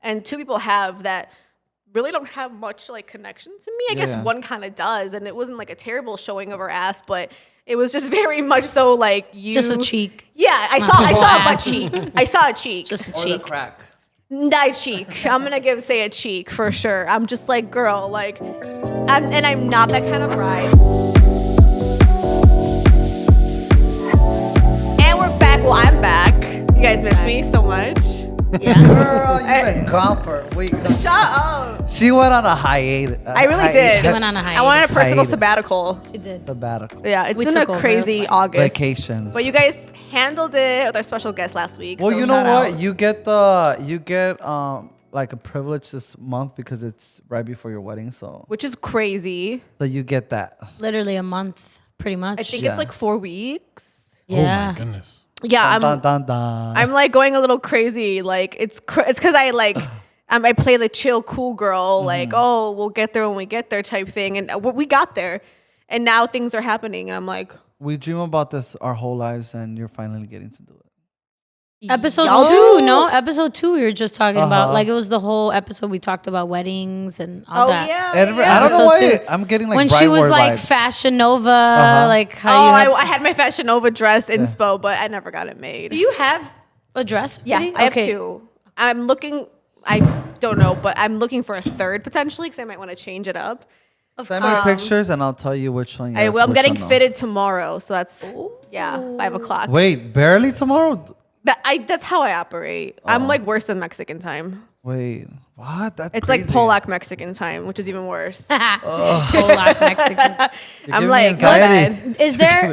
and 2 people have that really don't have much like connection to me. I guess one kind of does, and it wasn't like a terrible showing of her ass, but it was just very much so like just a cheek. Yeah, I saw a butt cheek. I saw a cheek. Just a Or cheek. the crack. That cheek. I'm gonna say a cheek for sure. I'm just like, girl, like, I'm not that kind of bride. And we're back. Well, I'm back. You guys miss me so much. Yeah. Girl, you've been gone for a week. Shut up. She went on a hiatus. I really did. She went on a hiatus. I wanted a personal Hiatus. sabbatical. You did. Sabbatical. Yeah, it's We been a took over. It crazy was fine. August. Vacation. But you guys handled it with our special guest last week. Well, so you know shout what? out. You get like a privilege this month because it's right before your wedding, so Which is crazy. you get that. Literally a month, pretty much. I think Yeah. it's like 4 weeks. Yeah. Oh my goodness. Yeah, Dun, dun, dun. I'm like going a little crazy. Like it's because I like I play the chill cool girl. Like oh we'll get there when we get there type thing, and we got there, and now things are happening, and I'm like We dream about this our whole lives, and you're finally getting to do it. Episode Y'all- 2, no? Episode 2 we were just talking about. Uh-huh. Like it was the whole episode we talked about weddings and all oh that. yeah, And yeah. I don't know Episode why 2. I'm getting like When she Bride was Word like vibes. Fashion Nova, like Oh, how you I had my Fashion Nova dress inspo, but I never got it made. Do you have a dress? Yeah, already? I have 2. I'm looking. I don't know, but I'm looking for a third potentially because I might want to change it up. Of Send me course. pictures and I'll tell you which one. I Yes, will. I'm which getting one no. fitted tomorrow, so that's 5:00. Wait, barely tomorrow? That's how I operate. I'm like worse than Mexican time. Wait, what? That's It's crazy. like Polak Mexican time, which is even worse. Polak Mexican. You're I'm giving me like, anxiety. God.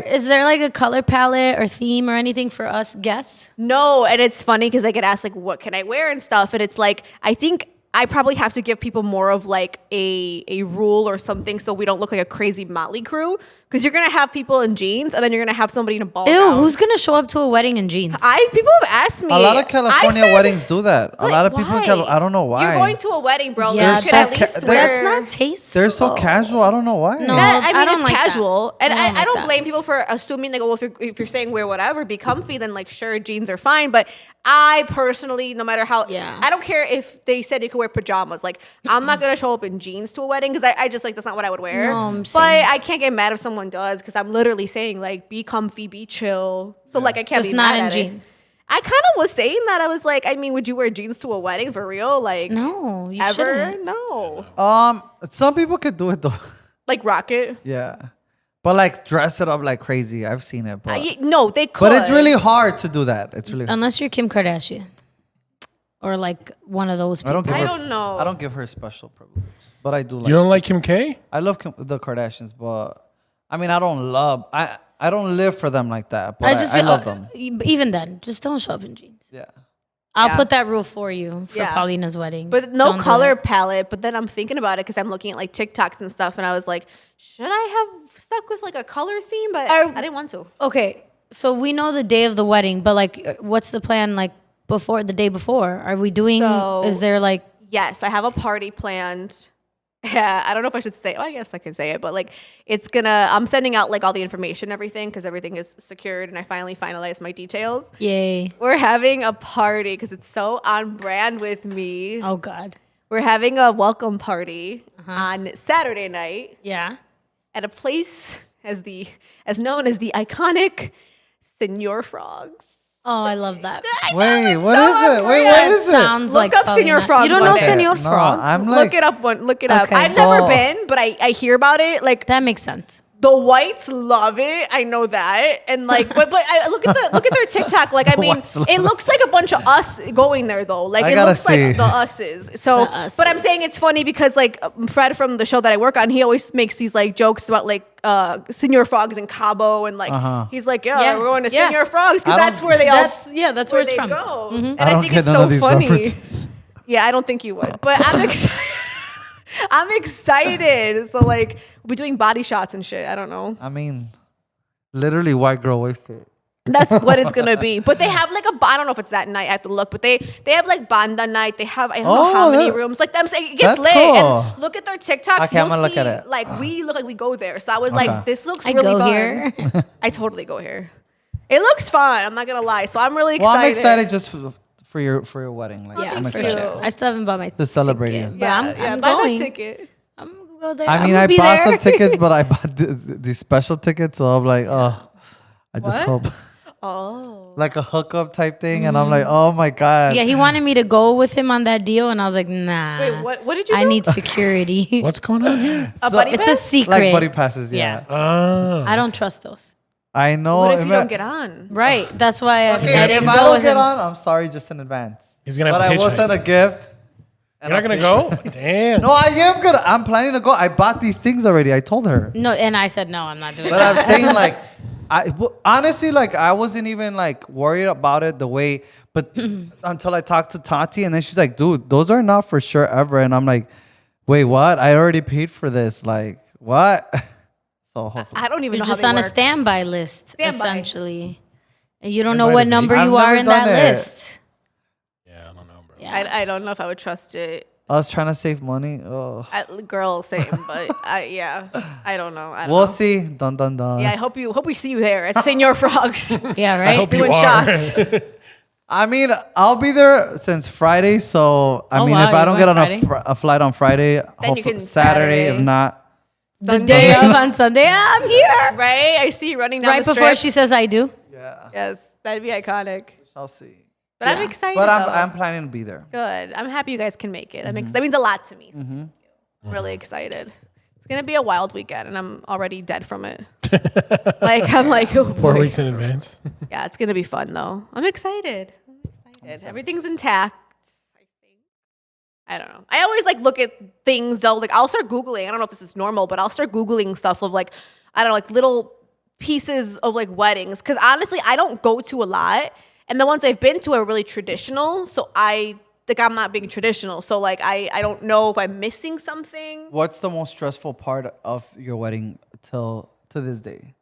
Is there like a color palette or theme or anything for us guests? No, and it's funny because I get asked like, what can I wear and stuff, and it's like I think I probably have to give people more of like a rule or something so we don't look like a crazy motley crew. Because you're gonna have people in jeans and then you're gonna have somebody in a ball Ew, gown. who's gonna show up to a wedding in jeans? People have asked me. A lot of I California said, weddings do that. A like, lot of people in why? California, I don't know why. You're going to a wedding, bro. Yeah, you should that's- at least that's wear. That's not tasteful. They're so casual. I don't know why. No. Yeah, I mean, I don't it's like that. casual, and I don't I like don't that. blame people for assuming like, well, if you're saying wear whatever, be comfy, then like sure, jeans are fine. But I personally, no matter how, Yeah. I don't care if they said you could wear pajamas. Like I'm not gonna show up in jeans to a wedding because I just like that's not what I would wear. No, I'm but saying- I can't get mad if someone does because I'm literally saying like be comfy, be chill. So like I can't Just be not mad in at jeans. it. I kind of was saying that. I was like, I mean, would you wear jeans to a wedding for real? Like No, you ever? shouldn't. No. Some people could do it though. Like Rocket. Yeah. But like dress it up like crazy. I've seen it. But, No, they could. but it's really hard to do that. It's really Unless you're Kim Kardashian. Or like one of those I people. don't give I her don't know. I don't give her special privilege. But I do like You don't like Kim K? I love the Kardashians, but I mean I don't live for them like that. But I feel- love them. Even then, just don't show up in jeans. Yeah. I'll Yeah. put that rule for you for Yeah. Paulina's wedding. But no Don't do color that. palette. But then I'm thinking about it because I'm looking at like TikToks and stuff, and I was like, should I have stuck with like a color theme? But I didn't want to. Okay, so we know the day of the wedding, but like, what's the plan like before the day before? Are we doing? So- is there like? Yes, I have a party planned. Yeah, I don't know if I should say. Oh, I guess I can say it, but like, I'm sending out like all the information, and everything, because everything is secured, and I finally finalized my details. Yay! We're having a party because it's so on brand with me. Oh God! We're having a welcome party on Saturday night Yeah. at a place as known as the iconic Senor Frogs. Oh, I love that. Wait, what so is it? Wait, unreal. what That is it? sounds Look like up Senor Paulina. Frogs You don't one know day. Senor No, Frogs? I'm like Look it up. Look it up. Okay. I've So- never been, but I hear about it. Like That makes sense. the whites love it. I know that. And like, but I look at their TikTok. Like, I mean, whites love it looks like a bunch of us going there though. Like I it gotta looks like see. the us's. So, The but I'm us's. saying it's funny because like Fred from the show that I work on, he always makes these like jokes about like Senor Frogs in Cabo, and like he's like, yeah, we're going to Yeah. Senor Frogs because I that's don't- where they all That's where it's they from. go. Mhm. And I don't think get it's none so of these funny. references. Yeah, I don't think you would, but I'm excited. I'm excited. So like, we'll be doing body shots and shit. I don't know. I mean, literally white girl wasted. That's what it's gonna be. But they have like I don't know if it's that night. I have to look. But they have like banda night. They have I don't know how many rooms. Like I'm saying, it gets that's lit. cool. And look at their TikToks. Okay, I'm you'll gonna look see, at it. Like we look like we go there. So I was Okay. like, this looks I really go fun. here. I totally go here. It looks fun. I'm not gonna lie. So I'm really Well, excited. I'm excited just for your wedding. Like, Yeah, I'm for excited. sure. I still haven't bought my To celebrate ticket, you. but I'm buy going. that ticket. I'm gonna go there. I mean, I bought some tickets, but I bought the special tickets, so I'm like, oh, I just What? hope Oh. like a hookup type thing, and I'm like, oh my god. Yeah, he wanted me to go with him on that deal, and I was like, nah. Wait, what did you do? I need security. What's going on here? a So- buddy It's a pass? secret. like buddy passes. Yeah, Oh. I don't trust those. I know. What if you ima- don't get on? Right. That's why I Okay, didn't if I go don't with get him. on, I'm sorry, just in advance. He's gonna But have I to will hitchhike. send a gift. You're not gonna go? Damn. No, I am gonna. I'm planning to go. I bought these things already. I told her. No, and I said no. I'm not doing But that. I'm saying like, honestly, like I wasn't even like worried about it the way, but until I talked to Tati, and then she's like, "Dude, those are not for sure ever." And I'm like, "Wait, what? I already paid for this. Like, what?" So hopefully, I don't even You're know just how on they a work. standby list, Standby. essentially. And you don't It know might what have been. number I've you are never in that done it. list. Yeah, I don't know, bro. Yeah. I don't know if I would trust it. I was trying to save money. Oh, Girl, same, but I don't know. I don't we'll know. see. Dun dun dun. Yeah, I hope we see you there at Senor Frogs. Yeah, I right? hope you Doing are. shots. I mean, I'll be there since Friday. So I Oh, mean, wow, if I you're don't get on going a flight on Friday, you hopefully can Saturday. If Saturday. not, The day of on Sunday, I'm here. Right? I see you running down Right the before strip. she says I do. yeah, Yes, that'd be iconic. I'll see. But I'm Yeah. excited. But though. I'm planning to be there. Good. I'm happy you guys can make it. That means a lot to me. So thank you. I'm really excited. It's gonna be a wild weekend, and I'm already dead from it. I'm like, oh, 4 boy. weeks in advance. Yeah, it's gonna be fun though. I'm excited. Everything's intact. I think. I don't know. I always like look at things though. Like I'll start googling. I don't know if this is normal, but I'll start googling stuff of like I don't know, like little pieces of like weddings. Because honestly, I don't go to a lot, and the ones I've been to are really traditional. So I think I'm not being traditional. So like I don't know if I'm missing something. What's the most stressful part of your wedding to this day?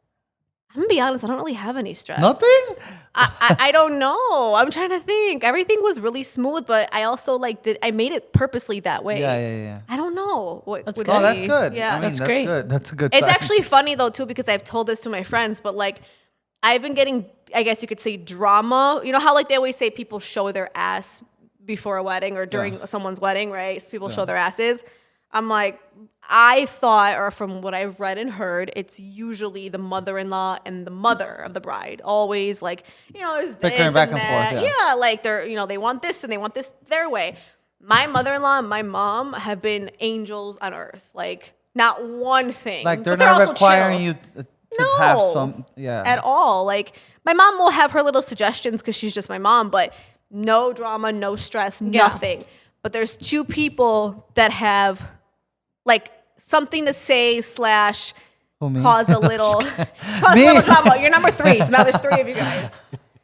I'm gonna be honest. I don't really have any stress. Nothing. I don't know. I'm trying to think. Everything was really smooth, but I also like I made it purposely that way. Yeah. I don't know. What That's would good. Oh, be. that's good. Yeah. I mean, That's that's great. good. That's a good. It's sign. actually funny though too because I've told this to my friends, but like I've been getting, I guess you could say, drama. You know how like they always say people show their ass before a wedding or during someone's wedding, right? So people show their asses. I'm like, I thought, or from what I've read and heard, it's usually the mother-in-law and the mother of the bride. Always like, there's Bickering this back and and that. forth, yeah. Like they're, they want this and they want this their way. My mother-in-law and my mom have been angels on earth. Like not one thing. like they're But not also requiring chill. you to have No. some. Yeah. At all. Like my mom will have her little suggestions because she's just my mom, but no drama, no stress, nothing. But there's two people that have like something to say / Who, me? cause a little drama. You're number 3, so now there's 3 of you guys.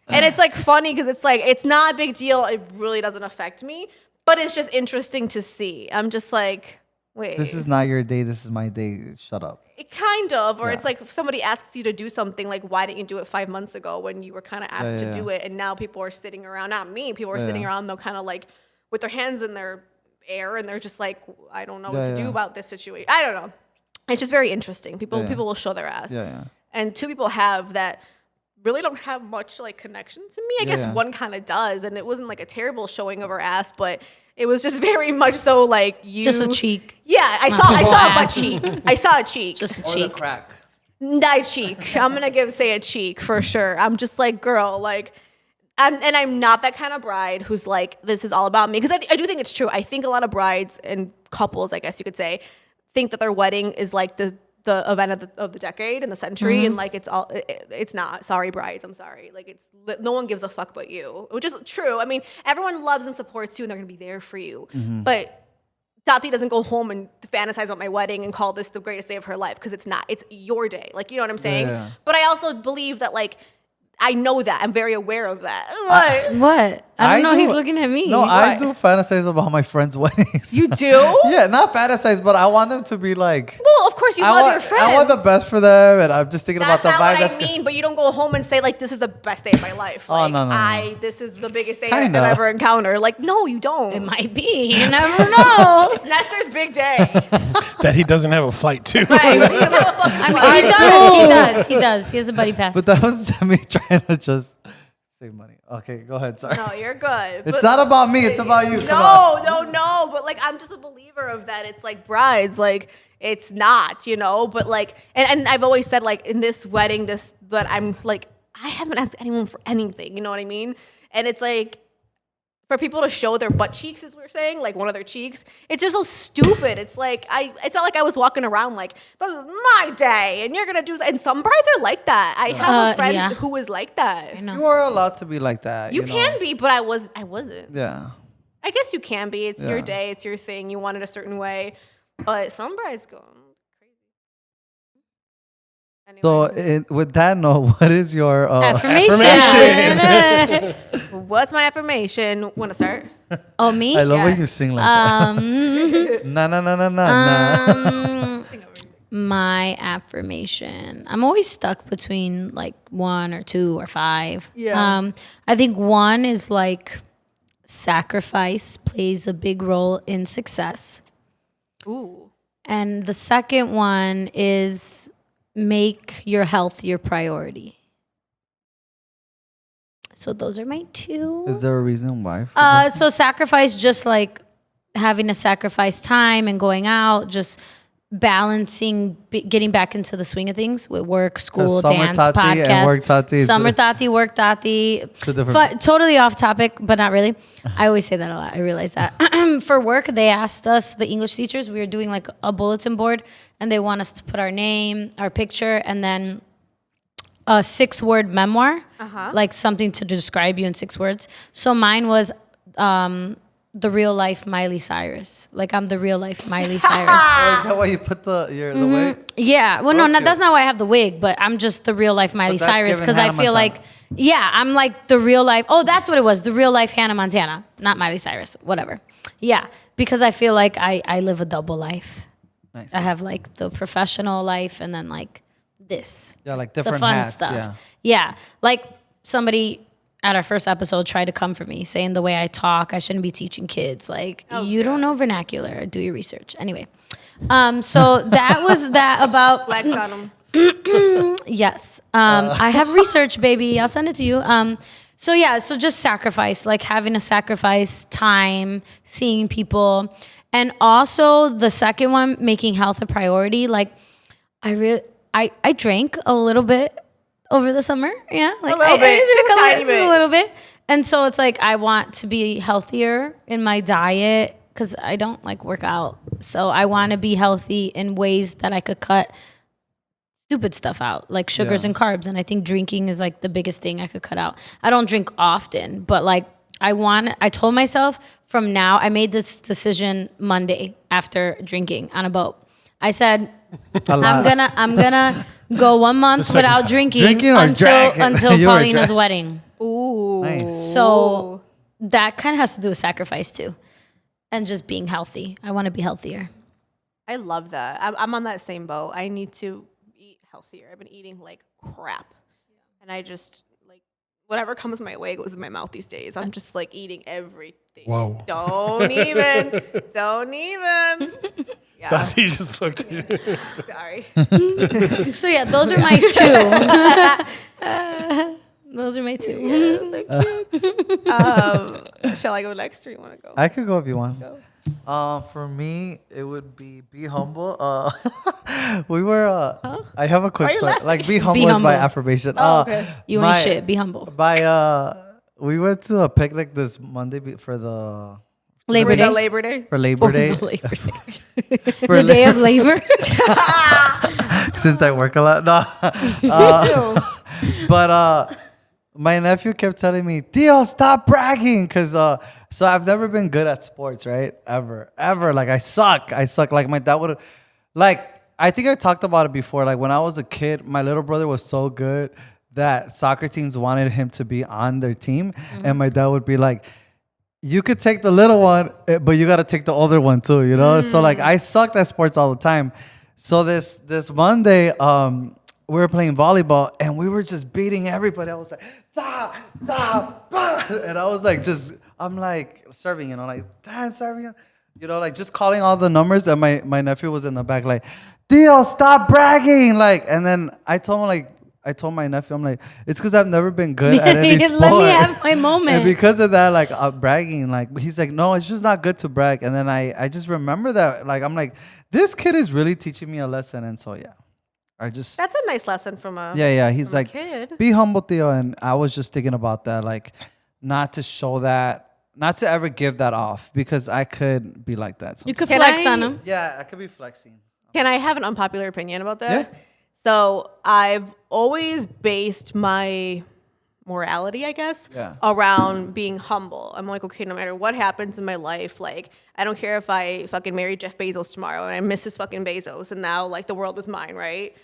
And it's like funny because it's like it's not a big deal. It really doesn't affect me, but it's just interesting to see. I'm just like, wait. This is not your day. This is my day. Shut up. It kind of, or Yeah. it's like if somebody asks you to do something, like why didn't you do it 5 months ago when you were kind of asked Yeah, to yeah. do it, and now people are sitting around. Not me. People are sitting Yeah. around though, kind of like with their hands in their air, and they're just like, I don't know what Yeah, to do yeah. about this situation. I don't know. It's just very interesting. People Yeah. will show their ass, Yeah. and 2 people have that really don't have much like connection to me. I guess Yeah. one kind of does, and it wasn't like a terrible showing of her ass, but it was just very much so like you Just a cheek. Yeah, I Not saw people a butt ass. cheek. I saw a cheek. Just a Or cheek. the crack. Die cheek. I'm gonna say a cheek for sure. I'm just like, girl, like, I'm not that kind of bride who's like, this is all about me. Because I do think it's true. I think a lot of brides and couples, I guess you could say, think that their wedding is like the event of the decade and the century, and like it's not. Sorry, brides. I'm sorry. Like no one gives a fuck but you, which is true. I mean, everyone loves and supports you, and they're gonna be there for you. But Tati doesn't go home and fantasize about my wedding and call this the greatest day of her life because it's not. It's your day. Like, you know what I'm saying? Yeah. But I also believe that, like, I know that. I'm very aware of that. What? What? I don't know. do- He's looking at me. No, I What? do fantasize about my friends' weddings. You do? Yeah, not fantasize, but I want them to be like. Well, of course, you love your friends. I want the best for them, and I'm just thinking That's about the not vibe. what That's I mean, but you don't go home and say, like, this is the best day of my life. Oh, Like, no. this is the biggest day Kinda. I've ever encountered. Like, no, you don't. It might be. You never know. It's Nestor's big day. That he doesn't have a flight to. Right? He doesn't have a fucking I mean, flight. he does. He does. He does. He has a buddy pass. But that was me trying to just save money. Okay, go ahead. Sorry. No, you're good. It's not about me. It's about you. Come on. No. But like, I'm just a believer of that. It's like brides, like it's not, But like, and I've always said like in this wedding, but I'm like, I haven't asked anyone for anything. You know what I mean? And it's like, for people to show their butt cheeks, as we're saying, like one of their cheeks, it's just so stupid. It's like it's not like I was walking around like this is my day, and you're gonna do. And some brides are like that. I have a friend who is like that. I know. You are allowed to be like that. You know? can be, but I wasn't. Yeah. I guess you can be. It's your Yeah. day. It's your thing. You want it a certain way, but some brides go crazy. Anyway. So with that note, what is your Affirmation. What's my affirmation? Want to start? Oh, me? I love when Yes. you sing like that. Na na na na na. My affirmation. I'm always stuck between like 1 or 2 or 5. Yeah. I think 1 is like sacrifice plays a big role in success. Ooh. And the second one is make your health your priority. So those are my 2. Is there a reason why? for So sacrifice, just like having to sacrifice time and going out, just balancing, getting back into the swing of things with work, school, summer dance, Tati and podcast. work Tati, it's Summer a- Tati, work Tati. a different- Totally off topic, but not really. I always say that a lot. I realize that. For work, they asked us, the English teachers, we were doing like a bulletin board, and they want us to put our name, our picture, and then a 6-word memoir, like something to describe you in 6 words. So mine was the real life Miley Cyrus. Like I'm the real life Miley Cyrus. Oh, is that why you put the wig? Yeah. Well, That's that's good. not why I have the wig, but I'm just the real life Miley that's Cyrus giving because I Hannah feel Montana. like, I'm like the real life. Oh, that's what it was. The real life Hannah Montana, not Miley Cyrus. Whatever. Yeah, because I feel like I live a double life. Nice. I have like the professional life and then like this. Yeah, like The different fun hats. stuff. Yeah. Yeah. Like somebody at our first episode tried to come for me saying the way I talk, I shouldn't be teaching kids. Like, you don't know vernacular. Do your research. Anyway. So that was that about. Flex on them. Yes. I have research, baby. I'll send it to you. So just sacrifice, like having to sacrifice time, seeing people. And also the second one, making health a priority. Like I drank a little bit over the summer. Yeah. Like A little bit. I Just a drank tiny just bit. a little bit. And so it's like I want to be healthier in my diet because I don't like work out. So I want to be healthy in ways that I could cut stupid stuff out, like sugars Yeah. and carbs. And I think drinking is like the biggest thing I could cut out. I don't drink often, but like I told myself from now, I made this decision Monday after drinking on a boat. I said, A lot. I'm gonna go 1 month second without time. drinking, Drinking or until dragging? You were Paulina's dra- wedding. Ooh. Nice. So that kind of has to do with sacrifice too, and just being healthy. I want to be healthier. I love that. I'm on that same boat. I need to eat healthier. I've been eating like crap. And I just like whatever comes my way goes in my mouth these days. I'm just like eating everything. Whoa. Don't even. Don't even. Yeah. Tati just looked at you. Sorry. So yeah, those are my 2. Those are my 2. Shall I go next or you want to go? I could go if you want. For me, it would be humble. We were. I have a quick Why are you story. laughing? Like be humble is my humble. affirmation. Oh, okay. You my- ain't shit. Be humble. We went to a picnic this Monday for the Labor For the Day. Labor Day. for Labor Day. Labor Day. For The day of labor. Since I work a lot, no. But my nephew kept telling me, "Theo, stop bragging," because so I've never been good at sports, right? Ever. Like I suck. Like my dad would, like I think I talked about it before. Like when I was a kid, my little brother was so good that soccer teams wanted him to be on their team, and my dad would be like, you could take the little one, but you got to take the older one too, you know? So like I sucked at sports all the time. So this Monday, we were playing volleyball and we were just beating everybody. I was like, da, da, bah. And I was like, I'm like serving, you know, like, Dan serving, you know, like just calling all the numbers. And my nephew was in the back like, Theo, stop bragging. Like, and then I told him like, I told my nephew, I'm like, it's because I've never been good at any sport. Let me have my moment. And because of that, like bragging, like he's like, no, it's just not good to brag. And then I just remember that, like I'm like, this kid is really teaching me a lesson. And so yeah, I just That's a nice lesson from a yeah. He's from a like, kid. be humble, Theo. And I was just thinking about that, like not to show that, not to ever give that off because I could be like that. You could Can flex I- on him. Yeah, I could be flexing. Can I have an unpopular opinion about that? Yeah. So I've always based my morality, I guess, Yeah. around being humble. I'm like, okay, no matter what happens in my life, like I don't care if I fucking marry Jeff Bezos tomorrow and I miss his fucking Bezos and now like the world is mine, right?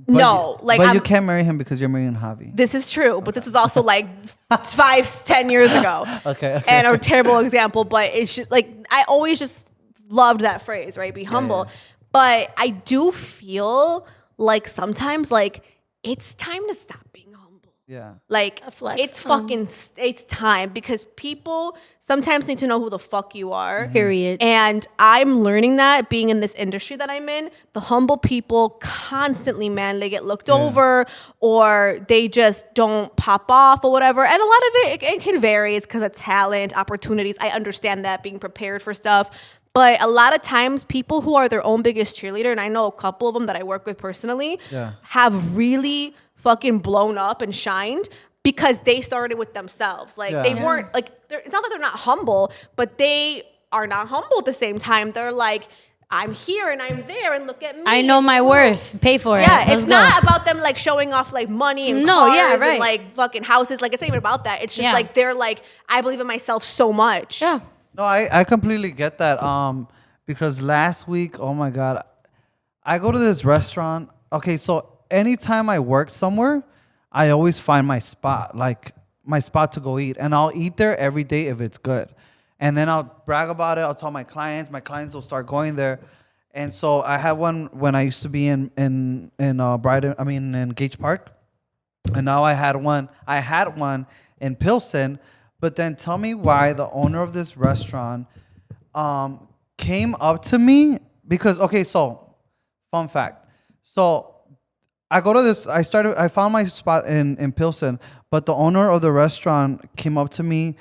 No, like but I'm, you can't marry him because you're marrying Javi. this is true, but this was also like 5-10 years ago. Okay. And a terrible example, but it's just like I always just loved that phrase, right? Be humble. yeah. But I do feel like sometimes like it's time to stop being humble. Yeah. Like A flex, it's fucking it's time because people sometimes need to know who the fuck you are. Period. And I'm learning that being in this industry that I'm in, the humble people constantly, man, they get looked over or they just don't pop off or whatever. And a lot of it can vary. It's because of talent, opportunities. I understand that, being prepared for stuff. But a lot of times people who are their own biggest cheerleader, and I know a couple of them that I work with personally, Yeah. have really fucking blown up and shined because they started with themselves. Like Yeah. they Yeah. weren't like it's not that they're not humble, but they are not humble at the same time. They're like, I'm here and I'm there and look at me. I know my Ooh. worth. Pay for it. Yeah, Let's it's go. not about them like showing off like money and No, cars yeah, right. and like fucking houses. Like it's not even about that. It's just Yeah. like they're like, I believe in myself so much. Yeah. No, I completely get that. Because last week, oh my God, I go to this restaurant. Okay, so anytime I work somewhere, I always find my spot, like my spot to go eat. And I'll eat there every day if it's good. And then I'll brag about it. I'll tell my clients. My clients will start going there. And so I had one when I used to be in Brighton, in Gage Park. And now I had one in Pilsen. But then tell me why the owner of this restaurant came up to me because, okay, so fun fact. So I go to this, I found my spot in Pilsen, but the owner of the restaurant came up to me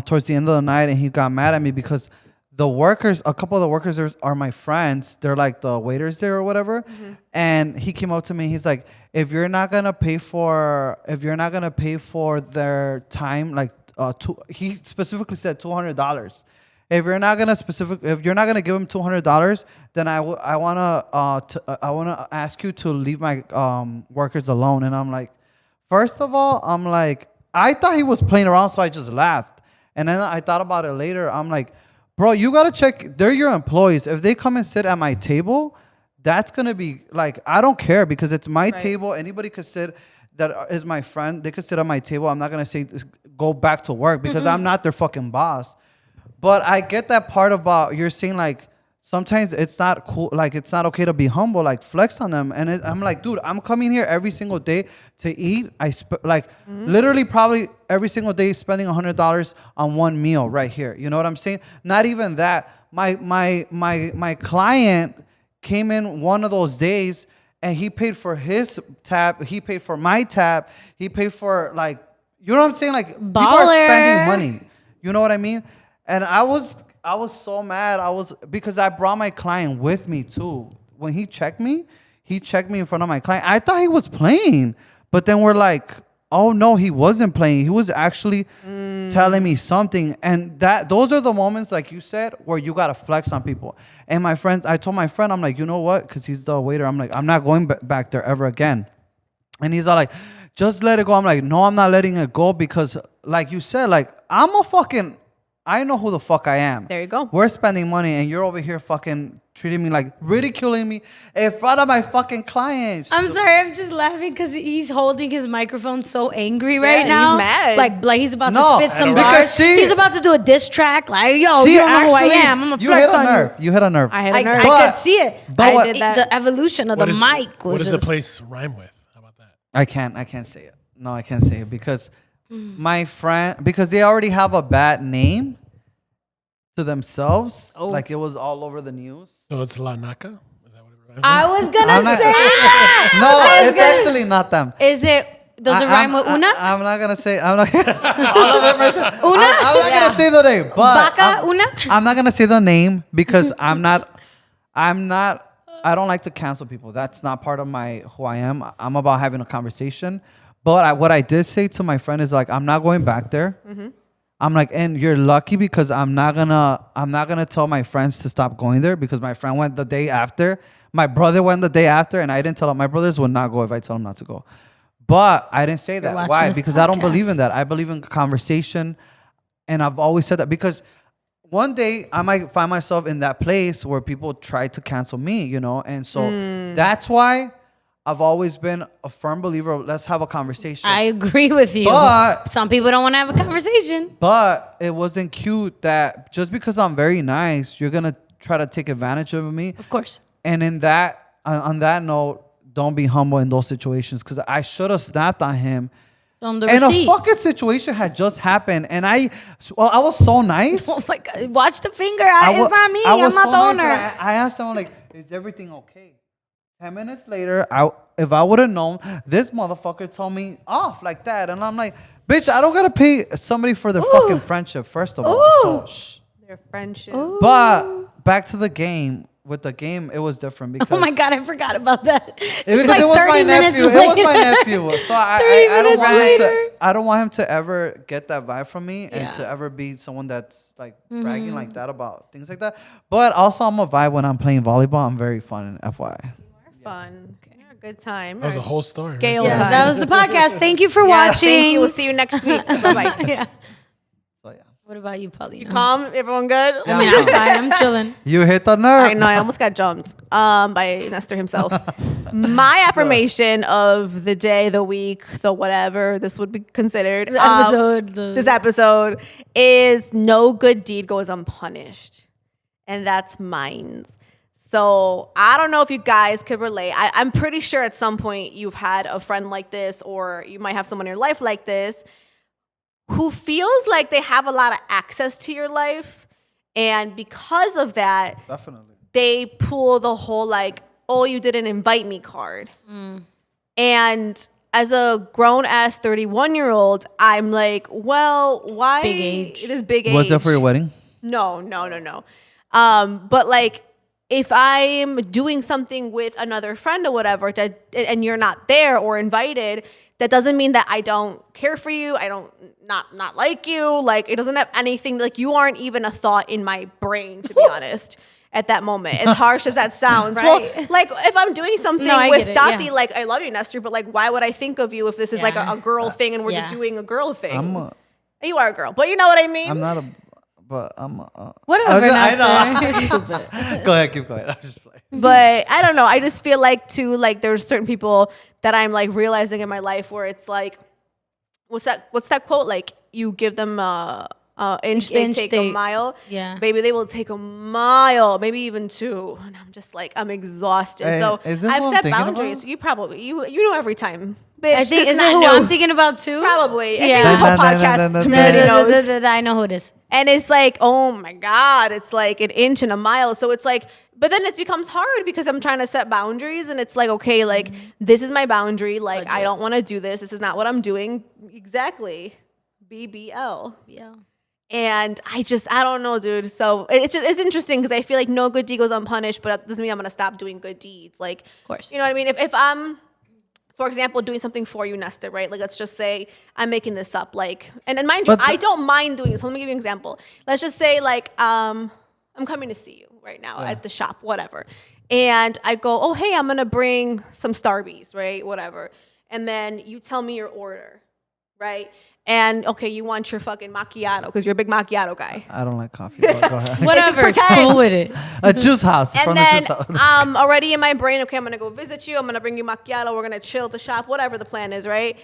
towards the end of the night and he got mad at me because the workers, a couple of the workers are my friends. They're like the waiters there or whatever. Mm-hmm. And he came up to me. He's like, if you're not gonna pay for their time, like he specifically said $200. If you're not gonna give him $200, then I wanna ask you to leave my workers alone. And I'm like, first of all, I'm like, I thought he was playing around, so I just laughed. And then I thought about it later. I'm like, bro, you gotta check. They're your employees. If they come and sit at my table, that's gonna be like, I don't care because it's my table. Anybody could sit. That is my friend. They could sit at my table. I'm not gonna say go back to work because I'm not their fucking boss. But I get that part about you're saying like sometimes it's not cool, like it's not okay to be humble, like flex on them. And I'm like, dude, I'm coming here every single day to eat. Literally probably every single day spending $100 on one meal right here. You know what I'm saying? Not even that. My client came in one of those days and he paid for his tab. He paid for my tab. He paid for like, you know what I'm saying? Like people are Baller. spending money. You know what I mean? And I was so mad. Because I brought my client with me too. When he checked me in front of my client. I thought he was playing. But then we're like, oh no, he wasn't playing. He was actually telling me something. And those are the moments, like you said, where you gotta flex on people. And I told my friend, I'm like, you know what? Because he's the waiter. I'm like, I'm not going back there ever again. And he's all like, just let it go. I'm like, no, I'm not letting it go because, like you said, like I know who the fuck I am. There you go. We're spending money and you're over here fucking treating me like ridiculing me in front of my fucking clients. I'm sorry, I'm just laughing because he's holding his microphone so angry right he's now. mad. Like he's about No, to spit some because bars. He's about to do a diss track. Like, yo, you don't know who I am. I'm gonna flex on you. You hit a nerve. I hit a I nerve. could see it. but what- did that. The evolution of the mic was What does the just- place rhyme with? How about that? I can't say it. No, I can't say it because because they already have a bad name to themselves. Oh. Like it was all over the news. So it's La Naca? Is that what it I was gonna I'm not- say that. No, it's actually not them. Is it? Does it rhyme with una? I'm not gonna say. I'm not. All of them right there. Una? I'm not Yeah. gonna say the name, but Baca una? I'm not gonna say the name because I'm not. I don't like to cancel people. That's not part of my who I am. I'm about having a conversation. But what I did say to my friend is like, I'm not going back there. I'm like, and you're lucky because I'm not gonna tell my friends to stop going there because my friend went the day after. My brother went the day after, and I didn't tell him. My brothers would not go if I told them not to go. But I didn't say that. watching Why? this Because I don't believe in podcast. that. I believe in conversation, and I've always said that because one day I might find myself in that place where people try to cancel me, you know, and so that's why I've always been a firm believer of let's have a conversation. I agree with you. But- some people don't want to have a conversation. But it wasn't cute that just because I'm very nice, you're gonna try to take advantage of me. Of course. And in that, on that note, don't be humble in those situations because I should have snapped on him. On the And receipt. a fucking situation had just happened, and I was so nice. Oh my God. Watch the finger. I wa- It's not me. I I'm was not so the nice owner. that I asked someone like, "Is everything okay?" 10 minutes later, if I would have known, this motherfucker told me off like that, and I'm like, "Bitch, I don't gotta pay somebody for their fucking friendship, first of all." So, shh. Their friendship. But back to the game. With the game, it was different because Oh my God, I forgot about that. because It's like it was 30 my minutes nephew. It was my later. nephew. So 30 I don't minutes want him to. later. I don't want him to ever get that vibe from me and Yeah. to ever be someone that's like bragging like that about things like that. But also, I'm a vibe when I'm playing volleyball. I'm very fun. FYI. Fun. You're a good time. That was a whole story. right? Gale Yeah, time. that was the podcast. Thank you for Yeah, watching. Thank you. We'll see you next week. Bye-bye. Yeah. So yeah. What about you, Paulina? Calm. Everyone good? Yeah. I mean, I'm fine. I'm chilling. You hit the nerve. I know. I almost got jumped by Nestor himself. My affirmation of the day, the week, the whatever this would be considered. The episode. This episode is no good deed goes unpunished. And that's mine. So I don't know if you guys could relate. I'm pretty sure at some point you've had a friend like this, or you might have someone in your life like this who feels like they have a lot of access to your life. And because of that, Definitely. they pull the whole like, oh, you didn't invite me card. And as a grown ass 31-year-old, I'm like, well, why? Big age. It is big age. Was that for your wedding? No. But like, if I'm doing something with another friend or whatever, and you're not there or invited, that doesn't mean that I don't care for you. I don't not like you. Like, it doesn't have anything. Like, you aren't even a thought in my brain, to be honest. At that moment, as harsh as that sounds, Right. well, like if I'm doing something No, I with get it, Dati, yeah. like I love you, Nestor, but like why would I think of you if this is like Yeah. a girl thing and we're Yeah. just doing a girl thing? I'm You are a girl, but you know what I mean. not a. But I'm. Whatever, I know. Nestor. You're stupid. Go ahead. Keep going. I'm just playing. But I don't know. I just feel like too, like there's certain people that I'm like realizing in my life where it's like, what's that quote? Like you give them inch, they Inch, take they- a mile. Yeah. Baby, they will take a mile, maybe even 2. And I'm just like, I'm exhausted. Hey, so is this I've who I'm set thinking boundaries. about? You probably you know every time. Bitch, I think, just is it not who know. I'm thinking about too? Probably. I Yeah. think this whole Dun, dun, dun, podcast dun, dun, community dun. knows. I know who it is. And it's like, oh my God, it's like an inch and a mile. So it's like, but then it becomes hard because I'm trying to set boundaries and it's like, okay, like this is my boundary. Like, I Budget. don't want to do this. This is not what I'm doing. Exactly. BBL. Yeah. And I don't know, dude. So it's interesting because I feel like no good deed goes unpunished, but it doesn't mean I'm going to stop doing good deeds. Like, Of course. you know what I mean? If I'm, for example, doing something for you, Nestor, right? Like, let's just say I'm making this up. Like, and mind you, But I don't mind doing this. So let me give you an example. Let's just say, like, I'm coming to see you right now at the shop, whatever. And I go, oh, hey, I'm going to bring some Starbies, right? Whatever. And then you tell me your order, right? And, okay, you want your fucking macchiato because you're a big macchiato guy. I don't like coffee. But go ahead. Whatever. pretend. Cool with it. A juice house And from then the juice house. already in my brain, okay, I'm gonna go visit you. I'm gonna bring you macchiato. We're gonna chill at the shop, whatever the plan is, right?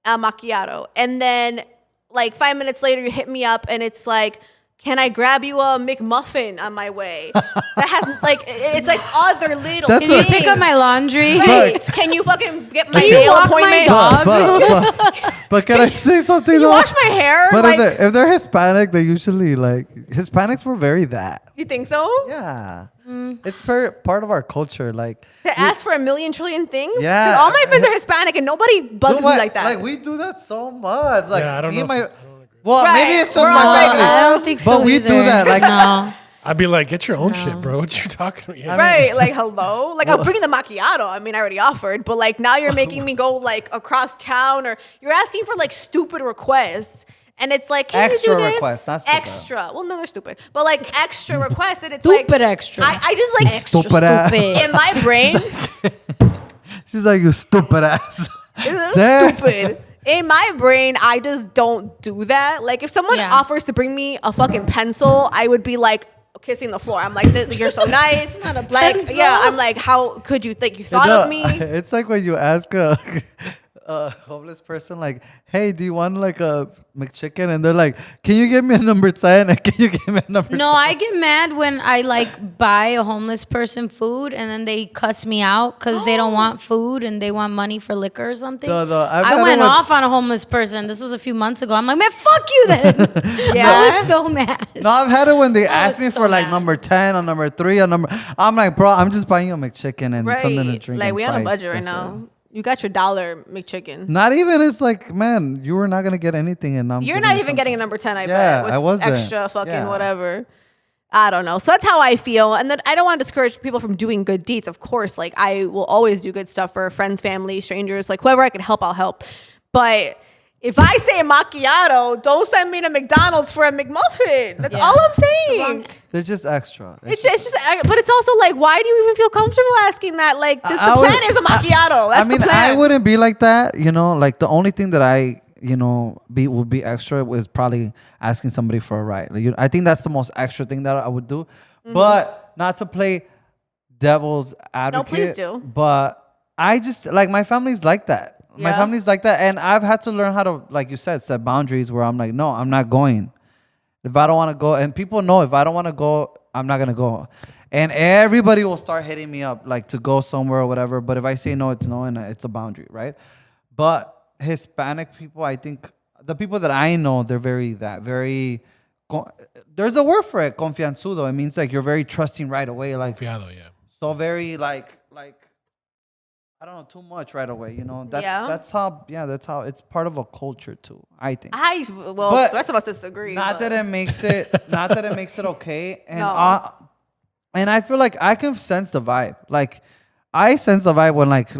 Macchiato. And then like 5 minutes later, you hit me up and it's like, can I grab you a McMuffin on my way? That has like it's like other little. That's Can you a- pick up my laundry? Wait, can you fucking get my Can you nail walk my appointment? dog? But can I say something Can you though? wash my hair? But Like, if they're Hispanic, they usually like Hispanics were very that. you think so? Yeah, it's part of our culture. Like To ask for a million trillion things? 'Cause Yeah. all my friends are Hispanic and nobody bugs dude, me like that. Like we do that so much. Like Yeah, I don't me and know my. if- I don't agree. Well, Right, maybe it's just we're my all like, family. I don't think so But we do either. that, like- no. I'd be like, get your own shit, bro. What you talking about? Right, like hello, like I'll bring the macchiato. I mean, I already offered, but like now you're making me go like across town, or you're asking for like stupid requests, and it's like can Extra you do this? requests, not stupid. extra. Well, no, they're stupid, but like extra requets, and it's Stupid like extra. I just like Extra Stupid ass. in my brain, She's like, you stupid ass. it's Damn. stupid. In my brain, I just don't do that. Like if someone Yeah. offers to bring me a fucking pencil, I would be like kissing the floor. I'm like, you're so nice. Not a Like, pencil. yeah, I'm like, how could you think you thought No, of me? It's like when you ask a homeless person, like, "Hey, do you want like a McChicken?" And they're like, "Can you give me a number 10? And can you give me a number?" No, I get mad when I like buy a homeless person food and then they cuss me out because they don't want food and they want money for liquor or something. No, I've I had it went with- off on a homeless person. This was a few months ago. I'm like, man, fuck you then. Yeah. I was so mad. No, I've had it when they ask was me so for like mad. number 10 or number 3 or number. I'm like, bro, I'm just buying you a McChicken and something to drink. Like and we on a fries. budget right That's it. now. You got your $1 McChicken. Not even. It's like, man, you were not gonna get anything, and I'm. You're giving not you even something. getting a number 10, I Yeah, bet. With I wasn't. extra fucking Yeah. whatever. I don't know. So that's how I feel. And then I don't want to discourage people from doing good deeds. Of course, like I will always do good stuff for friends, family, strangers, like whoever I can help, I'll help. But if I say a macchiato, don't send me to McDonald's for a McMuffin. That's Yeah. all I'm It's the saying. wrong- They're just extra. It's just, but it's also like, why do you even feel comfortable asking that? Like, this I the would- plan is a macchiato. That's I mean, the plan. I wouldn't be like that. You know, like the only thing that I, would be extra was probably asking somebody for a ride. Like, I think that's the most extra thing that I would do. But not to play devil's advocate. please do. But I just like my family's like that. My Yeah. family's like that, and I've had to learn how to, like you said, set boundaries. Where I'm like, no, I'm not going. If I don't want to go, and people know if I don't want to go, I'm not gonna go. And everybody will start hitting me up like to go somewhere or whatever. But if I say no, it's no, and it's a boundary, right? But Hispanic people, I think the people that I know, they're very. There's a word for it, confianzudo. It means like you're very trusting right away, like Fiado, yeah. so very like I don't know, too much right away. That's Yeah. that's how it's part of a culture too. I think. Well, But the rest of us disagree. Not but- that it makes it okay, and No. and I feel like I can sense the vibe. Like I sense the vibe when like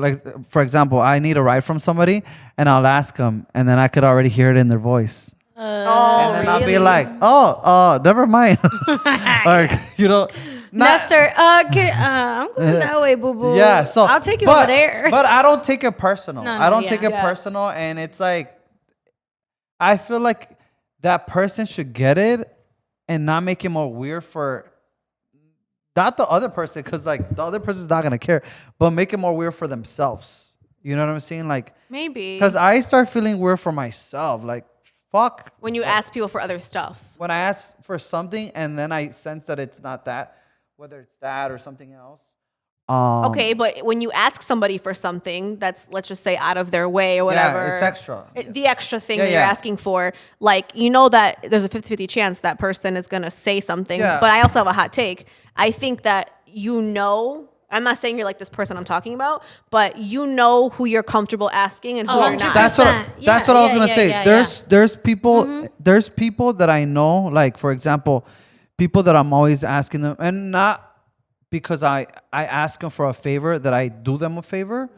for example, I need a ride from somebody, and I'll ask them, and then I could already hear it in their voice, Oh, and then I'll be really? like, oh, never mind, or not. Nestor, I'm going that way, boo boo. Yeah, so I'll take you but, over there. But I don't take it personal. No, I no, don't take yeah. it Yeah. personal, and it's like I feel like that person should get it and not make it more weird for not the other person, because like the other person's not gonna care, but make it more weird for themselves. You know what I'm saying? Like, Maybe. because I start feeling weird for myself. Like, fuck. When you ask people for other stuff. When I ask for something and then I sense that it's not that, whether it's that or something else. Okay, but when you ask somebody for something that's, let's just say, out of their way or whatever. Yeah, it's extra. The extra thing Yeah, that you're yeah. asking for, like, you know that there's a 50-50 chance that person is going to say something. Yeah. But I also have a hot take. I think that I'm not saying you're like this person I'm talking about, but you know who you're comfortable asking and who you're not. 100%. That's what Yeah, I was yeah, gonna yeah, say. yeah, There's people that I know, like for example, people that I'm always asking them, and not because I ask them for a favor that I do them a favor.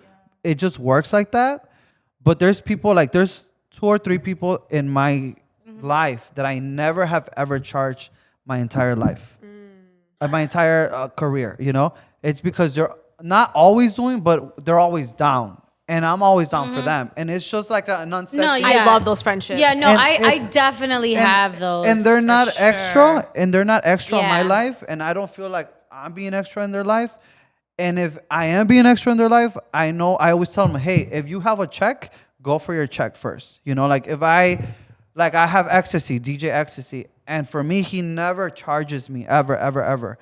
It just works like that. But there's people like there's 2 or 3 people in my life that I never have ever charged my entire life, my entire career. It's because they're not always doing, but they're always down. And I'm always down for them. And it's just like an unsaid No, thing. yeah. I love those friendships. Yeah, no, And I it's- definitely have those. And they're for not sure. extra. And they're not extra in my Yeah. life. And I don't feel like I'm being extra in their life. And if I am being extra in their life, I know I always tell them, hey, if you have a check, go for your check first. Like if I Like I have ecstasy, DJ ecstasy, and for me, he never charges me ever, ever, ever.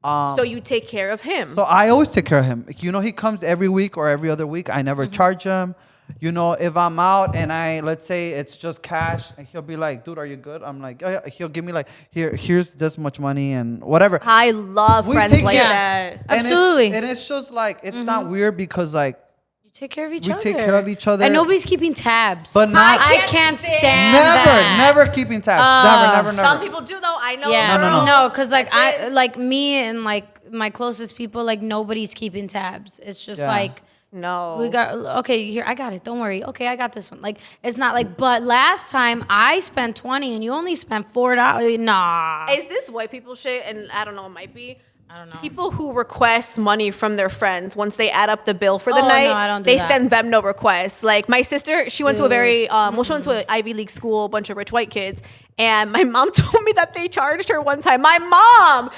So you take care of him. So I always take care of him. You know, he comes every week or every other week. I never charge him. You know, if I'm out and let's say it's just cash, and he'll be like, "Dude, are you good?" I'm like, "Oh yeah." He'll give me like, here's this much money and whatever. I love We friends take like care- that. Absolutely. And it's just like it's not weird because like You take care of each we other. take care of each other. And nobody's keeping tabs. But not- I can't stand never, that. never keeping tabs. Never. Some people do though. I know. Yeah, girls no, because like that I did. like me and like my closest people, like nobody's keeping tabs. It's just Yeah. like No. we got okay here. I got it. Don't worry. Okay, I got this one. Like it's not like. But last time I spent 20 and you only spent $4. Nah. Is this white people shit? And I don't know. It might be. I don't know. People who request money from their friends once they add up the bill for the Oh, night, no, I don't do they that. send Venmo requests. Like my sister, she went to a Dude. very, she went to an Ivy League school, a bunch of rich white kids, and my mom told me that they charged her one time. My mom,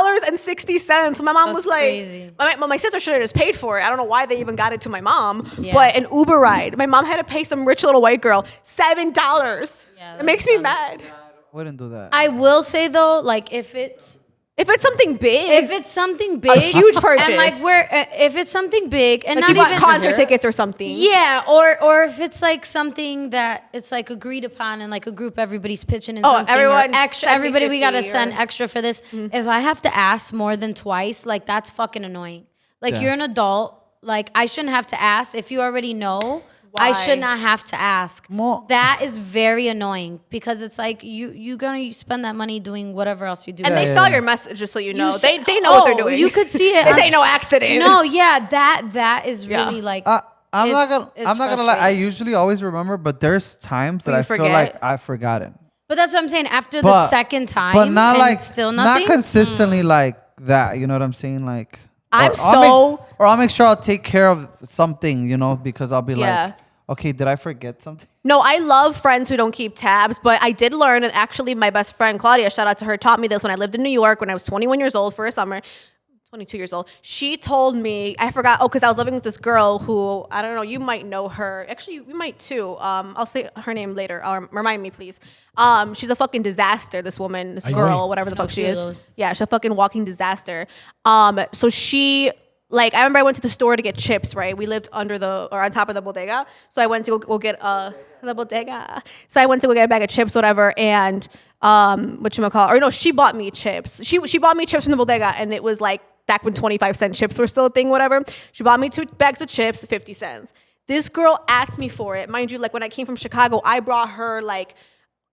$7.60. My mom That's was like, crazy. my sister should have just paid for it. I don't know why they even got it to my mom, Yeah. but an Uber ride, my mom had to pay some rich little white girl $7. Yeah, It makes me mad. Wouldn't do that. I will say though, like if it's If it's something big, if it's something big, huge purchase. and like if it's something big and like not you bought even concert tickets or something. Yeah, or if it's like something that it's like agreed upon and like a group, everybody's pitching in Oh, something. everyone or extra, send me everybody, we 50 gotta or- send extra for this. If I have to ask more than twice, like that's fucking annoying. Like Yeah. you're an adult. Like I shouldn't have to ask. If you already know, I Why? should not have to ask. Mo- That is very annoying because it's like you gonna spend that money doing whatever else you do. And they yeah, saw yeah. your message, just so you know. You They s- know what they're oh, doing. you could see it. This on- ain't no accident. No, yeah, that is Yeah. really like. I'm not it's- gonna. it's I'm not gonna lie. I frustrating. usually always remember, but there's times that You I feel forget? like I've forgotten. But that's what I'm saying. After the But second time, but not and like still not nothing. consistently like that. You know what I'm saying? Like I'm I'll make sure I'll take care of something. You know, because I'll be Yeah. like, okay, did I forget something? No, I love friends who don't keep tabs, but I did learn, and actually my best friend Claudia, shout out to her, taught me this when I lived in New York when I was 21 years old for a summer. 22 years old. She told me, I forgot, because I was living with this girl who, I don't know, you might know her. Actually, you might too. I'll say her name later. Remind me, please. She's a fucking disaster, this woman, this Ay, girl, güey. whatever the I know fuck a she few of is. those. Yeah, she's a fucking walking disaster. So she, like, I remember I went to the store to get chips, right? We lived on top of the bodega. So I went to go get the bodega. So I went to go get a bag of chips, whatever, and whatchamacallit, or no, she bought me chips. She bought me chips from the bodega, and it was like back when 25-cent chips were still a thing, whatever. She bought me 2 bags of chips, 50 cents. This girl asked me for it. Mind you, like when I came from Chicago, I brought her like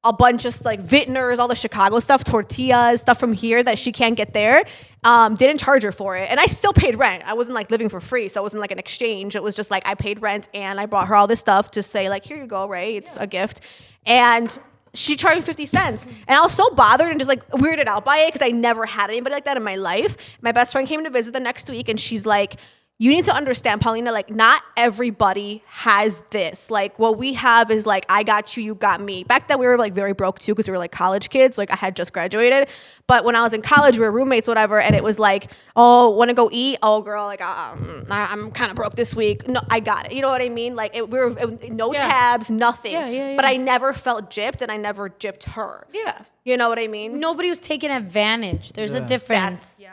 a bunch of like Vintners, all the Chicago stuff, tortillas, stuff from here that she can't get there. Didn't charge her for it. And I still paid rent. I wasn't like living for free. So it wasn't like an exchange. It was just like I paid rent and I brought her all this stuff to say like, here you go, right? It's a gift. And she charged me 50 cents. And I was so bothered and just like weirded out by it because I never had anybody like that in my life. My best friend came to visit the next week and she's like, you need to understand, Paulina, like not everybody has this. Like what we have is like, I got you, you got me. Back then we were like very broke too because we were like college kids. Like I had just graduated. But when I was in college, we were roommates, whatever. And it was like, oh, want to go eat? Oh, girl, like I'm kind of broke this week. No, I got it. You know what I mean? Like no Yeah. tabs, nothing. Yeah. But I never felt gypped and I never gypped her. Yeah. You know what I mean? Nobody was taking advantage. There's a difference. That's, yeah.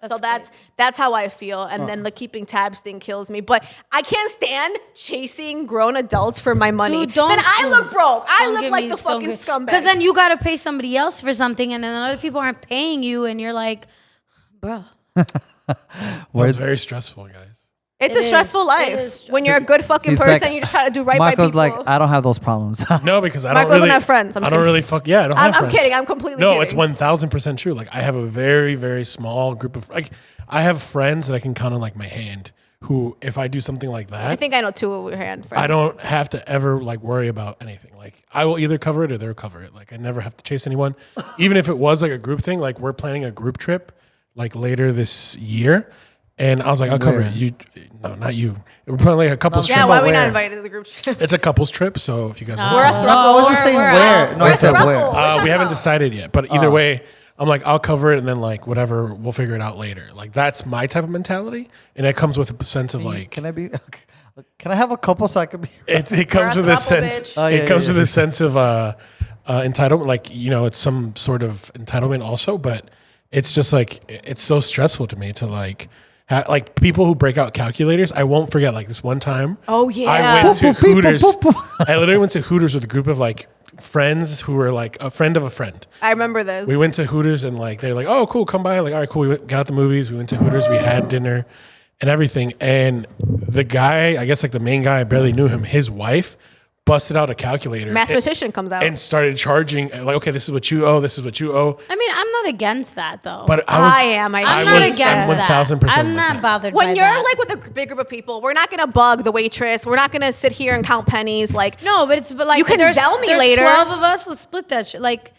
That's So crazy. that's how I feel, and then the keeping tabs thing kills me. But I can't stand chasing grown adults for my money. Dude, don't- then I look broke. I Don't look give like me- the don't fucking give- scumbag. Because then you got to pay somebody else for something, and then other people aren't paying you, and you're like, bro. Well, it's very stressful, guys. it's It a is. stressful It life. is When you're a good fucking He's person, like- you just try to do right Michael's by like, people. I don't have those problems. No, because I Mark don't doesn't really have friends. I'm I just don't kidding. really fuck. Yeah, I don't have I'm friends. kidding. I'm completely No, kidding. it's 1,000% true. Like I have a very, very small group of like I have friends that I can count on like my hand. Who, if I do something like that, I think I know 2 of your hand friends. I don't have to ever like worry about anything. Like I will either cover it or they'll cover it. Like I never have to chase anyone. Even if it was like a group thing, like we're planning a group trip like later this year. And I was like, I'll cover it. You, no, not you. We're planning like a couples Yeah, trip. why are we not where? invited to the group trip? It's a couples trip. So if you guys We're a want, No, I was just saying We're where. out. No, I said We're where. throuple. we haven't decided yet. But either way, I'm like, I'll cover it and then like whatever, we'll figure it out later. Like that's my type of mentality. And it comes with a sense of like, Can I be? Okay. Can I have a couple so I can be? It comes with a sense. bitch. Oh, yeah, It comes yeah, with a sense of entitlement. Like, you know, it's some sort of entitlement also, but it's just like it's so stressful to me to like. Like people who break out calculators, I won't forget. Like this one time, Oh, yeah. I went to Boop, boop, beep, Hooters. boop, boop. I literally went to Hooters with a group of like friends who were like a friend of a friend. I remember this. We went to Hooters and like they're like, oh cool, come by. Like all right, cool. We got out the movies. We went to Hooters. We had dinner and everything. And the guy, I guess like the main guy, I barely knew him. His wife busted out a calculator. Mathematician comes out. and started charging like, okay, this is what you owe. This is what you owe. I mean, I'm not against that though. But I was. I am. I'm I not was- against I'm that. 1000% I'm with not that. bothered when by you're that. like with a big group of people, we're not gonna bug the waitress. We're not gonna sit here and count pennies. Like, No, but like You can there's, Zell me there's later. 12 of us. Let's split that shit. Like,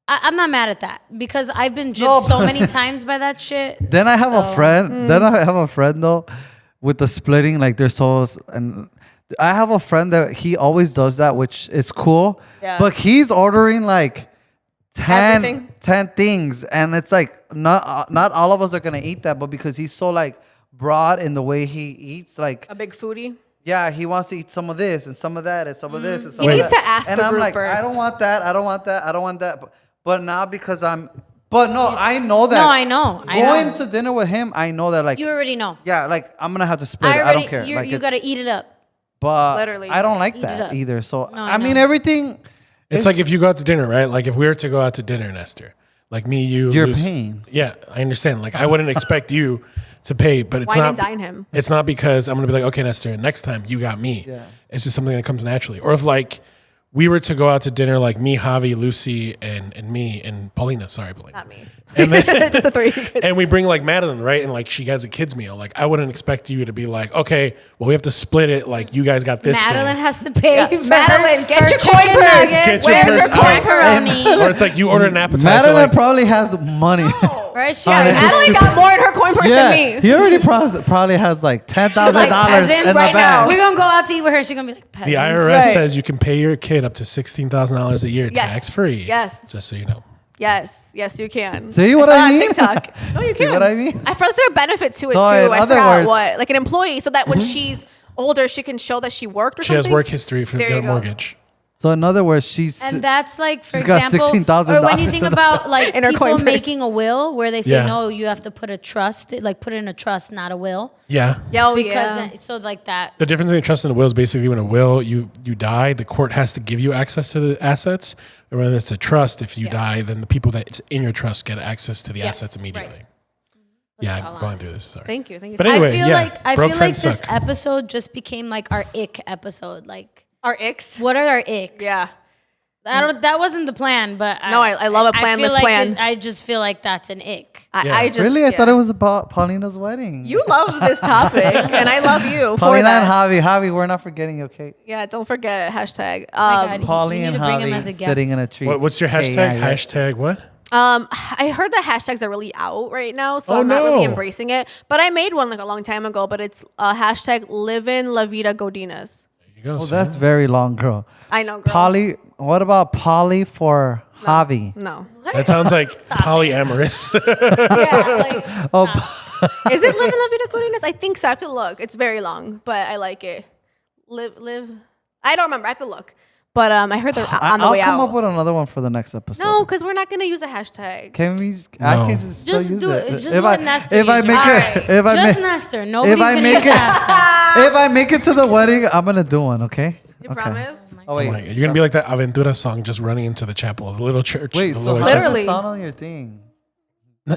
I'm not mad at that because I've been gypped No, so but- many times by that shit. Then I have a So- friend. Then I have a friend though, with the splitting. Like there's so and I have a friend that he always does that, which is cool. Yeah. But he's ordering like 10, Everything? 10 things, and it's like not all of us are gonna eat that, but because he's so like broad in the way he eats, like a big foodie. yeah, he wants to eat some of this and some of that and some of this and some He of needs that. to ask and the I'm group like, first. I don't want that. I don't want that. I don't want that. But now because but no, I know that. No, I know. I Going know. to dinner with him, I know that like You already know. yeah, like I'm gonna have to split. I don't care. You Like, got to it's- eat it up. But Literally. I don't like Eat it that up. either. So No, I I mean know. everything. It's like if you go out to dinner, right? Like if we were to go out to dinner, Nestor, like me, you, You're Lucy- paying. Yeah, I understand. Like I wouldn't expect you to pay, but it's Wine not. and dine him. It's not because I'm gonna be like, okay, Nestor, next time you got me. Yeah. It's just something that comes naturally. Or if like we were to go out to dinner, like me, Javi, Lucy, and me and Paulina. Sorry, Paulina. Not me. And then, Just the three. and we bring like Madeline, right? And like she has a kids meal. Like I wouldn't expect you to be like, okay, well we have to split it. Like you guys got this. Madeline thing. has to pay Yeah. for Madeline, get her your chicken coin purse. nuggets. Get your Where's purse her out. macaroni? Or it's like you order an appetizer. Madeline like, probably has money. Right? She Oh, already this is Madeline got more in her coin purse yeah, than me. he already probably has like $10,000 like, in peasant the right bag. We're gonna go out to eat with her. She's gonna be like, the peasants. IRS Right. says you can pay your kid up to $16,000 a year Yes. tax free. Yes. Just so you know. Yes, you can. See what saw I it on mean? TikTok. No, you See can. what I mean? I felt there a benefit to it So too. in I other forgot words- what, like an employee, so that when she's older, she can show that she worked or She something. has work history for There the you go. mortgage. So in other words, she's And that's like, for She's got example, $16,000 or when you think in the about like in her people coin purse. making a will where they say Yeah. no, you have to put a trust, like put in a trust, not a will, Yeah. Yeah, oh, because yeah. then- so like that. The difference between a trust and a will is basically when a will you die, the court has to give you access to the assets. And when it's a trust, if you Yeah. die, then the people that's in your trust get access to the Yeah, assets immediately. right. Yeah, all I'm on going it. through this. Sorry. Thank you. But so much. anyway, yeah, I broke feel like friends this suck. episode just became like our ick episode. Like, Our icks. what are our icks? Yeah. That wasn't the plan, but No, I love a planless feel like plan. I just feel like that's an ick. Yeah. I just really. I yeah. thought it was about Paulina's wedding. You love this topic, and I love you for Paulina and that. Javi, we're not forgetting. Okay, Yeah, don't forget it. Hashtag. God, you Pauline need and to bring him as a Javi guest. sitting in a tree. What's your hashtag? Hey, yeah. Hashtag what? I heard that hashtags are really out right now, so Oh, I'm not really no. embracing it. But I made one like a long time ago. But it's hashtag Livin La Vida Godinas. There you go. Oh, son. that's very long, girl. I know, girl. Polly. What about Polly for Javi? No, That sounds like polyamorous. yeah, like, Oh, is it Livin La Vida Godinas? I think so. I have to look. It's very long, but I like it. Live. I don't remember. I have to look. But I heard they're on the I'll way come out. up with another one for the next episode. No, because we're not gonna use a hashtag. Can we? No. I can just Just still use do it. it. Just if let I, Nestor if I use it. make it, Alright. if I Just make, Nestor. Nobody's I gonna make use it- hashtag. if I make it to the wedding, I'm gonna do one. Okay. You okay. promise? Oh Oh wait. my God. You're gonna be like that Aventura song, just running into the chapel, the little church. Wait. the So little how does Literally. it sound on your thing? He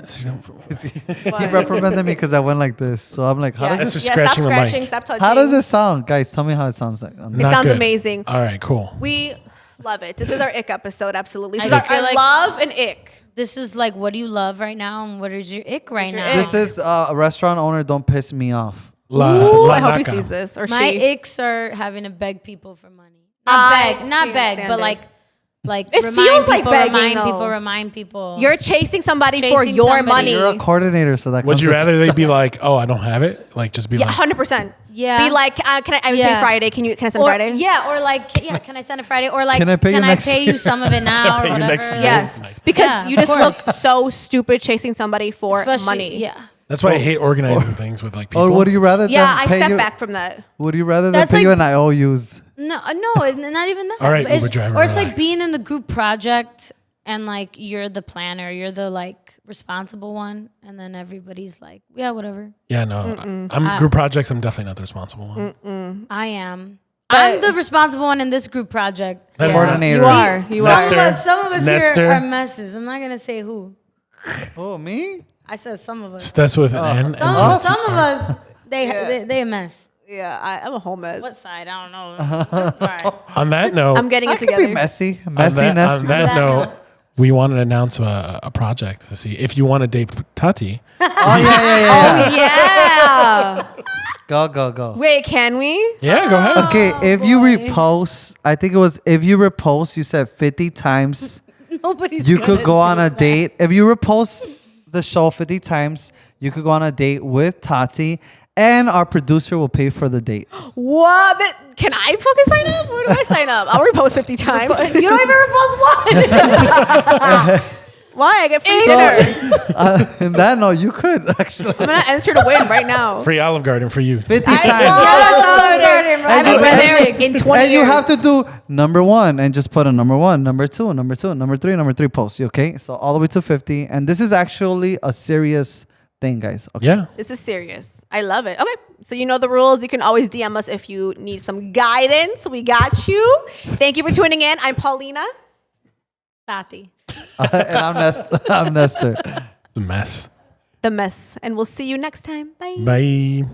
What? reprimanded me because I went like this. So I'm like, how Yeah. does That's it? just Yeah, scratching the stop mic. scratching, stop touching. How does it sound, guys? Tell me how it sounds like. It Not sounds good. amazing. All right, cool. We love it. This is our ick episode, absolutely. This I is feel our like- love and ick. This is like, what do you love right now, and what is your ick right your now? ick? This is a restaurant owner. Don't piss me off. Ooh, La I hope he Naca. sees this or My she. icks are having to beg people for money. I Not can't beg, stand but it. like It remind feels like people, begging, remind though. people. You're chasing somebody for Chasing your somebody. money. You're a coordinator, so that. Would comes you with- rather they be like, "Oh, I don't have it," like just be Yeah, like, 100%. Yeah. Be like, can I pay Yeah. Friday? Can I send or, Friday? Yeah, or like, can I send it Friday? Or like, Can I pay you next pay year? you some of it now or pay you whatever? next year? Yes. Nice. Because Yeah, you of just look course. so stupid chasing somebody for Especially, money. Yeah. That's why I hate organizing things with like people. Or would you rather? Yeah, them I pay step you, back from that. Would you rather them That's pay you like- an IOUs? No, it's not even that. All right, It's- Uber driver, or it's like relax. being in the group project and like you're the planner, you're the like responsible one, and then everybody's like, yeah, whatever. Yeah, no. I'm group projects. I'm definitely not the responsible one. I am. I'm the responsible one in this group project. That's Coordinator. You are. You are. Some of us Nestor. here are messes. I'm not gonna say who. Oh, me? I said some of us. That's with an N. And with Some of us, they a mess. Yeah, I'm a whole mess. What side? I don't know. Right. on that note, I'm getting I it could together. be messy. on Messiness. that That note, note. we want to announce a project to see if you want to date Tati. Oh, yeah. Yeah. Go. Wait, can we? Yeah, go ahead. Okay, if you repost, I think it was if you repost, you said 50 times. Nobody's. You gonna could go do on a that. date. If you repost the show 50 times, you could go on a date with Tati, and our producer will pay for the date. What? Can I fucking sign up? Where do I sign up? I'll repost 50 times. You don't even repost one. Why? I get free dinner. And that, no, you could actually. I'm gonna enter to win right now. Free Olive Garden for you. 50 I times. haven't been there in 20 And you years. have to do number one and just put a number one, number two, number three post. Okay, so all the way to 50. And this is actually a serious thing, guys. Okay. Yeah. This is serious. I love it. Okay, so you know the rules. You can always DM us if you need some guidance. We got you. Thank you for tuning in. I'm Paulina. Tati. And I'm Nestor. It's a mess. The mess. And we'll see you next time. Bye. Bye.